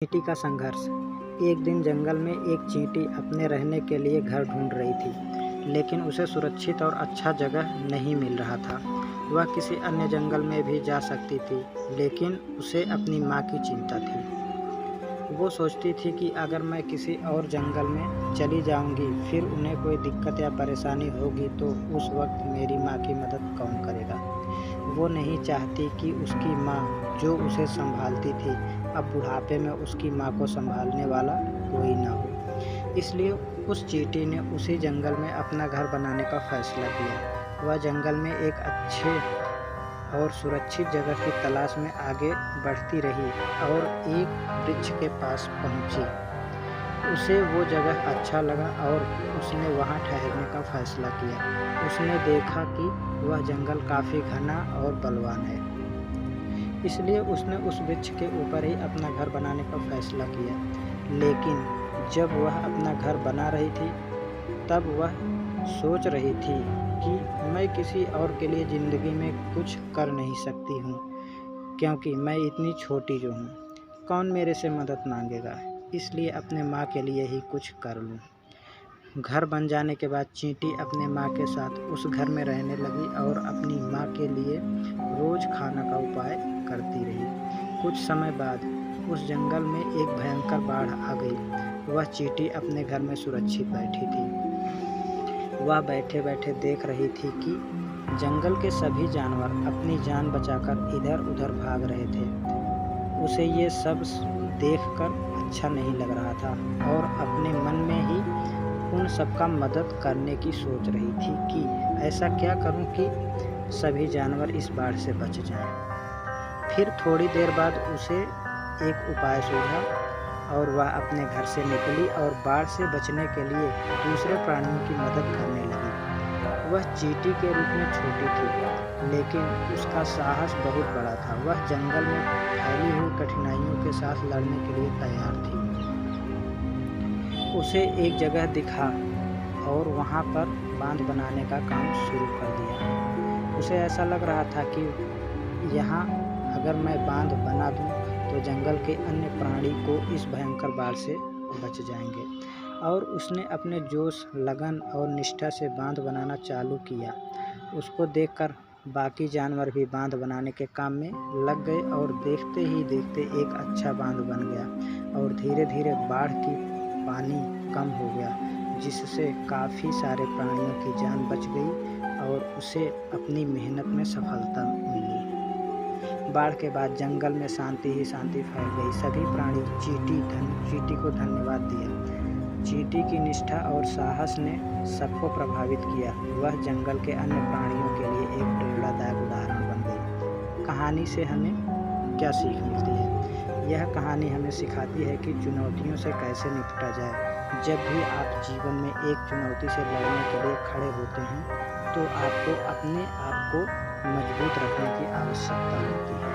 चींटी का संघर्ष। एक दिन जंगल में एक चींटी अपने रहने के लिए घर ढूंढ रही थी, लेकिन उसे सुरक्षित और अच्छा जगह नहीं मिल रहा था। वह किसी अन्य जंगल में भी जा सकती थी, लेकिन उसे अपनी माँ की चिंता थी। वो सोचती थी कि अगर मैं किसी और जंगल में चली जाऊंगी, फिर उन्हें कोई दिक्कत या परेशानी होगी तो उस वक्त मेरी माँ की मदद कौन करेगा। वो नहीं चाहती कि उसकी माँ, जो उसे संभालती थी, अब बुढ़ापे में उसकी माँ को संभालने वाला कोई ना हो। इसलिए उस चींटी ने उसी जंगल में अपना घर बनाने का फैसला किया। वह जंगल में एक अच्छे और सुरक्षित जगह की तलाश में आगे बढ़ती रही और एक वृक्ष के पास पहुंची। उसे वो जगह अच्छा लगा और उसने वहां ठहरने का फैसला किया। उसने देखा कि वह जंगल काफी घना और बलवान है, इसलिए उसने उस वृक्ष के ऊपर ही अपना घर बनाने का फैसला किया। लेकिन जब वह अपना घर बना रही थी, तब वह सोच रही थी कि मैं किसी और के लिए ज़िंदगी में कुछ कर नहीं सकती हूँ, क्योंकि मैं इतनी छोटी जो हूँ। कौन मेरे से मदद मांगेगा, इसलिए अपने माँ के लिए ही कुछ कर लूँ। घर बन जाने के बाद चींटी अपने माँ के साथ उस घर में रहने लगी और अपनी माँ के लिए रोज़ खाना का उपाय करती रही। कुछ समय बाद उस जंगल में एक भयंकर बाढ़ आ गई। वह चींटी अपने घर में सुरक्षित बैठी थी। वह बैठे बैठे देख रही थी कि जंगल के सभी जानवर अपनी जान बचाकर इधर उधर भाग रहे थे। उसे ये सब देखकर अच्छा नहीं लग रहा था और अपने मन में ही उन सबका मदद करने की सोच रही थी कि ऐसा क्या करूं कि सभी जानवर इस बाढ़ से बच जाएं। फिर थोड़ी देर बाद उसे एक उपाय सूझा और वह अपने घर से निकली और बाढ़ से बचने के लिए दूसरे प्राणियों की मदद करने लगी। वह चींटी के रूप में छोटी थी, लेकिन उसका साहस बहुत बड़ा था। वह जंगल में फैली हुई कठिनाइयों के साथ लड़ने के लिए तैयार थी। उसे एक जगह दिखा और वहां पर बांध बनाने का काम शुरू कर दिया। उसे ऐसा लग रहा था कि यहाँ अगर मैं बांध बना दूं तो जंगल के अन्य प्राणी को इस भयंकर बाढ़ से बच जाएंगे। और उसने अपने जोश, लगन और निष्ठा से बांध बनाना चालू किया। उसको देखकर बाकी जानवर भी बांध बनाने के काम में लग गए और देखते ही देखते एक अच्छा बांध बन गया और धीरे धीरे बाढ़ की पानी कम हो गया, जिससे काफ़ी सारे प्राणियों की जान बच गई और उसे अपनी मेहनत में सफलता मिली। बाढ़ के बाद जंगल में शांति ही शांति फैल गई। सभी प्राणी चींटी को धन्यवाद दिया। चींटी की निष्ठा और साहस ने सबको प्रभावित किया। वह जंगल के अन्य प्राणियों के लिए एक प्रेरणादायक उदाहरण बन गई। कहानी से हमें क्या सीख मिलती है? यह कहानी हमें सिखाती है कि चुनौतियों से कैसे निपटा जाए। जब भी आप जीवन में एक चुनौती से लड़ने के लिए खड़े होते हैं, तो आपको अपने आप को मजबूत रखने की आवश्यकता होती है।